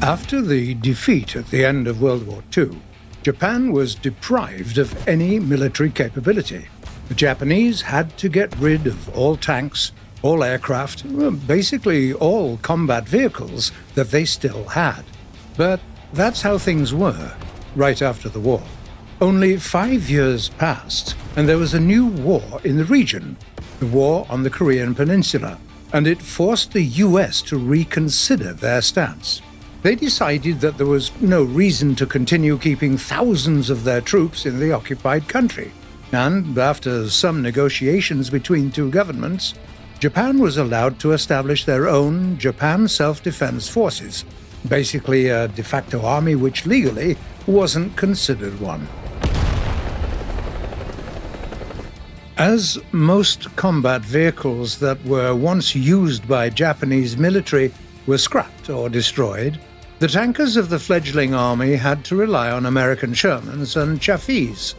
After the defeat at the end of World War II, Japan was deprived of any military capability. The Japanese had to get rid of all tanks, all aircraft, basically all combat vehicles that they still had. But that's how things were right after the war. Only 5 years passed, and there was a new war in the region, the War on the Korean Peninsula, and it forced the US to reconsider their stance. They decided that there was no reason to continue keeping thousands of their troops in the occupied country. And after some negotiations between two governments, Japan was allowed to establish their own Japan Self-Defense Forces, basically a de facto army which legally wasn't considered one. As most combat vehicles that were once used by Japanese military were scrapped or destroyed, the tankers of the fledgling army had to rely on American Shermans and Chaffees.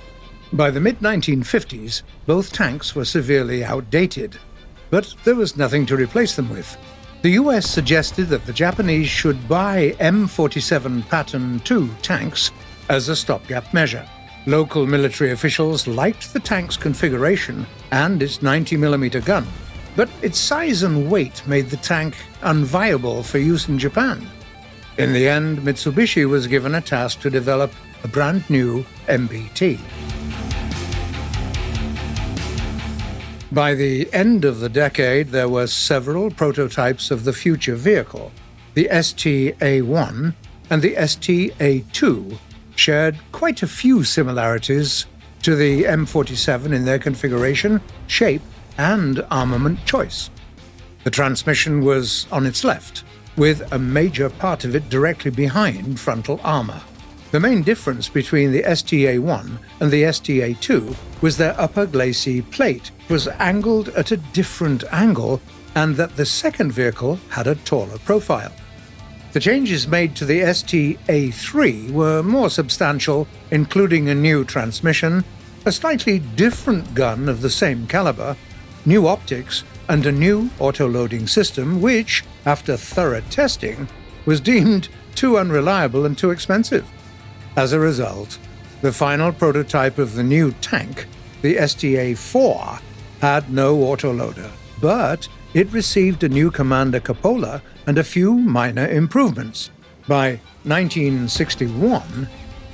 By the mid-1950s, both tanks were severely outdated, but there was nothing to replace them with. The US suggested that the Japanese should buy M47 Patton II tanks as a stopgap measure. Local military officials liked the tank's configuration and its 90mm gun, but its size and weight made the tank unviable for use in Japan. In the end, Mitsubishi was given a task to develop a brand new MBT. By the end of the decade, there were several prototypes of the future vehicle. The STA-1 and the STA-2 shared quite a few similarities to the M47 in their configuration, shape, and armament choice. The transmission was on its left, with a major part of it directly behind frontal armor. The main difference between the STA-1 and the STA-2 was their upper glacis plate was angled at a different angle, and that the second vehicle had a taller profile. The changes made to the STA-3 were more substantial, including a new transmission, a slightly different gun of the same caliber, new optics, and a new auto-loading system which, after thorough testing, was deemed too unreliable and too expensive. As a result, the final prototype of the new tank, the STA-4, had no autoloader, but it received a new commander cupola and a few minor improvements. By 1961,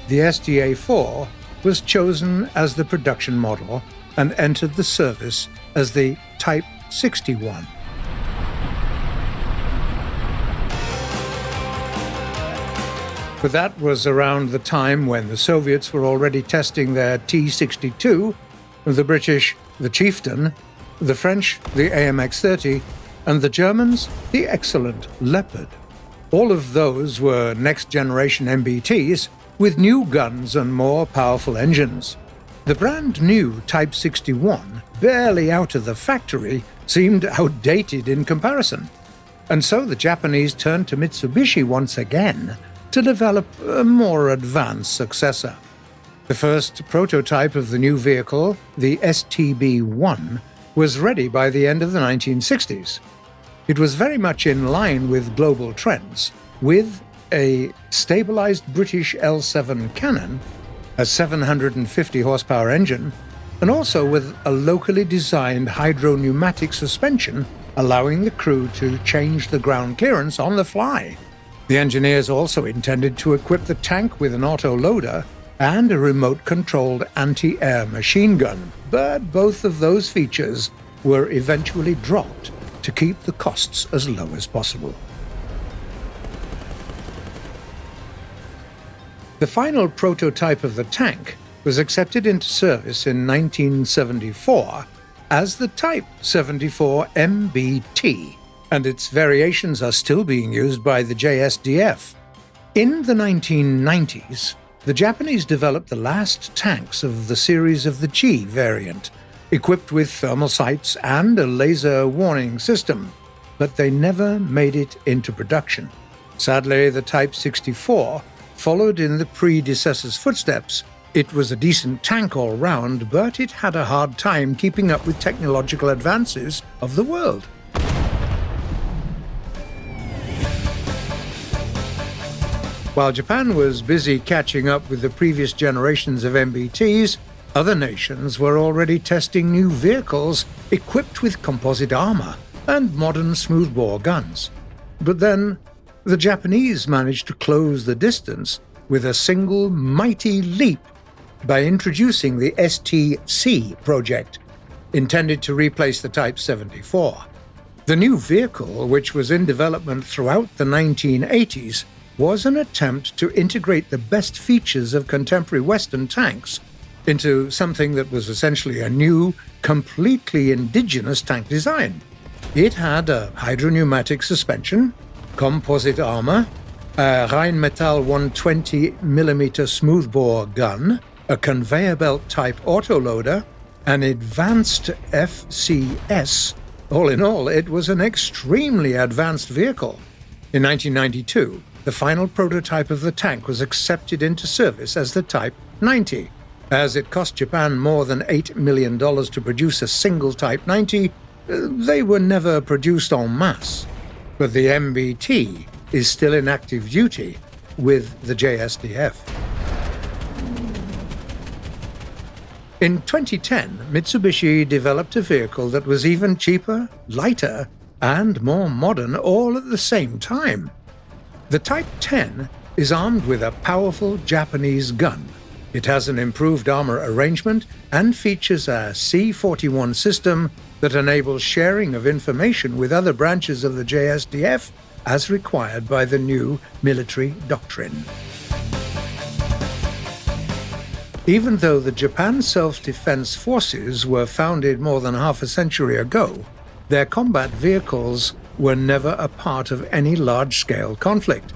the STA-4 was chosen as the production model and entered the service as the Type 61. But that was around the time when the Soviets were already testing their T-62, the British the Chieftain, the French the AMX-30, and the Germans the excellent Leopard. All of those were next-generation MBTs with new guns and more powerful engines. The brand new Type 61, barely out of the factory, seemed outdated in comparison. And so the Japanese turned to Mitsubishi once again to develop a more advanced successor. The first prototype of the new vehicle, the STB-1, was ready by the end of the 1960s. It was very much in line with global trends, with a stabilized British L7 cannon, a 750 horsepower engine, and also with a locally designed hydro-pneumatic suspension, allowing the crew to change the ground clearance on the fly. The engineers also intended to equip the tank with an auto-loader and a remote-controlled anti-air machine gun, but both of those features were eventually dropped to keep the costs as low as possible. The final prototype of the tank was accepted into service in 1974 as the Type 74 MBT, and its variations are still being used by the JSDF. In the 1990s, the Japanese developed the last tanks of the series of the G variant, equipped with thermal sights and a laser warning system, but they never made it into production. Sadly, the Type 64 followed in the predecessor's footsteps. It was a decent tank all round, but it had a hard time keeping up with technological advances of the world. While Japan was busy catching up with the previous generations of MBTs, other nations were already testing new vehicles equipped with composite armor and modern smoothbore guns. But then, the Japanese managed to close the distance with a single mighty leap by introducing the STC project, intended to replace the Type 74. The new vehicle, which was in development throughout the 1980s, was an attempt to integrate the best features of contemporary Western tanks into something that was essentially a new, completely indigenous tank design. It had a hydropneumatic suspension, composite armor, a Rheinmetall 120mm smoothbore gun, a conveyor belt type autoloader, an advanced FCS. All in all, it was an extremely advanced vehicle. In 1992, the final prototype of the tank was accepted into service as the Type 90. As it cost Japan more than $8 million to produce a single Type 90, they were never produced en masse. But the MBT is still in active duty with the JSDF. In 2010, Mitsubishi developed a vehicle that was even cheaper, lighter, and more modern all at the same time. The Type 10 is armed with a powerful Japanese gun. It has an improved armor arrangement and features a C-41 system that enables sharing of information with other branches of the JSDF as required by the new military doctrine. Even though the Japan Self-Defense Forces were founded more than half a century ago, their combat vehicles were never a part of any large-scale conflict.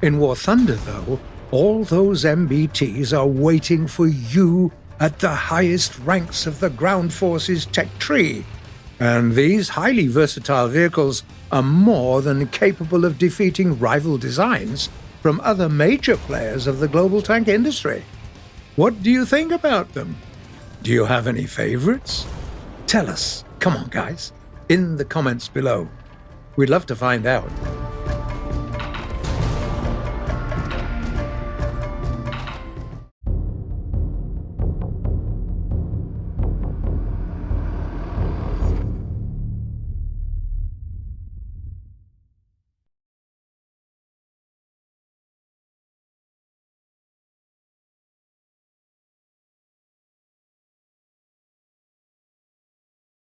In War Thunder, though, all those MBTs are waiting for you at the highest ranks of the ground forces tech tree, and these highly versatile vehicles are more than capable of defeating rival designs from other major players of the global tank industry. What do you think about them? Do you have any favorites? Tell us, come on guys, in the comments below. We'd love to find out.